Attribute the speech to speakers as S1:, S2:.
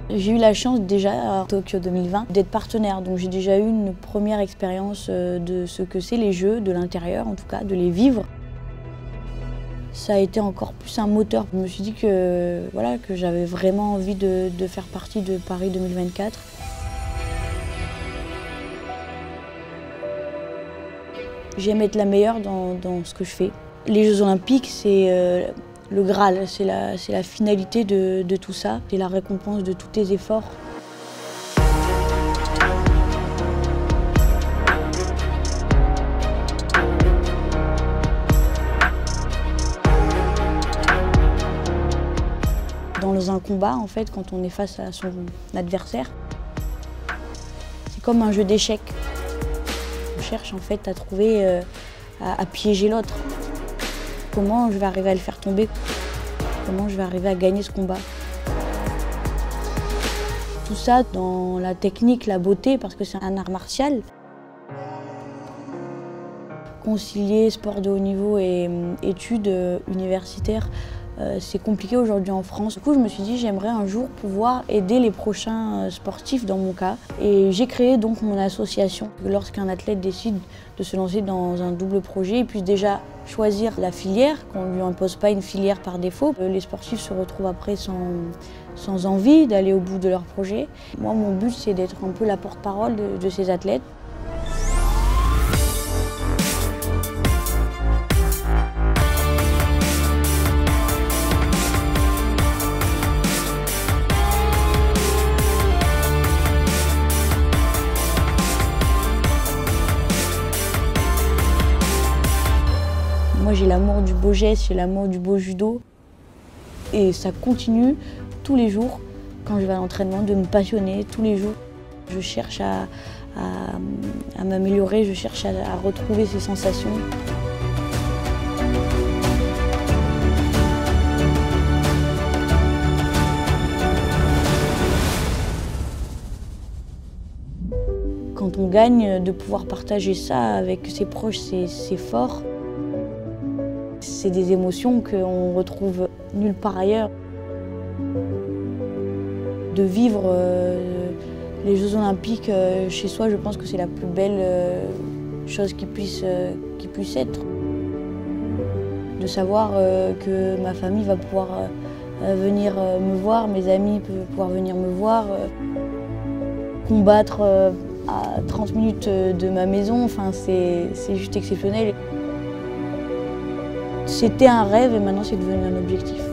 S1: J'ai eu la chance déjà à Tokyo 2020 d'être partenaire, donc j'ai déjà eu une première expérience de ce que c'est les Jeux, de l'intérieur en tout cas, de les vivre. Ça a été encore plus un moteur. Je me suis dit que, voilà, que j'avais vraiment envie de faire partie de Paris 2024. J'aime être la meilleure dans ce que je fais. Les Jeux Olympiques, c'est le Graal, c'est la finalité de tout ça. C'est la récompense de tous tes efforts. Dans un combat, en fait, quand on est face à son adversaire, c'est comme un jeu d'échecs. On cherche en fait à trouver, à piéger l'autre. Comment je vais arriver à le faire tomber? Comment je vais arriver à gagner ce combat? Tout ça dans la technique, la beauté, parce que c'est un art martial. Concilier sport de haut niveau et études universitaires, c'est compliqué aujourd'hui en France. Du coup, je me suis dit j'aimerais un jour pouvoir aider les prochains sportifs dans mon cas. Et j'ai créé donc mon association. Lorsqu'un athlète décide de se lancer dans un double projet, il puisse déjà choisir la filière, qu'on ne lui impose pas une filière par défaut. Les sportifs se retrouvent après sans envie d'aller au bout de leur projet. Moi, mon but, c'est d'être un peu la porte-parole de ces athlètes. Moi, j'ai l'amour du beau geste, j'ai l'amour du beau judo. Et ça continue tous les jours, quand je vais à l'entraînement, de me passionner tous les jours. Je cherche à m'améliorer, je cherche à retrouver ces sensations. Quand on gagne, de pouvoir partager ça avec ses proches, c'est fort. C'est des émotions qu'on retrouve nulle part ailleurs. De vivre les Jeux Olympiques chez soi, je pense que c'est la plus belle chose qui puisse être. De savoir que ma famille va pouvoir venir me voir, mes amis peuvent pouvoir venir me voir. Combattre à 30 minutes de ma maison, enfin, c'est juste exceptionnel. C'était un rêve et maintenant c'est devenu un objectif.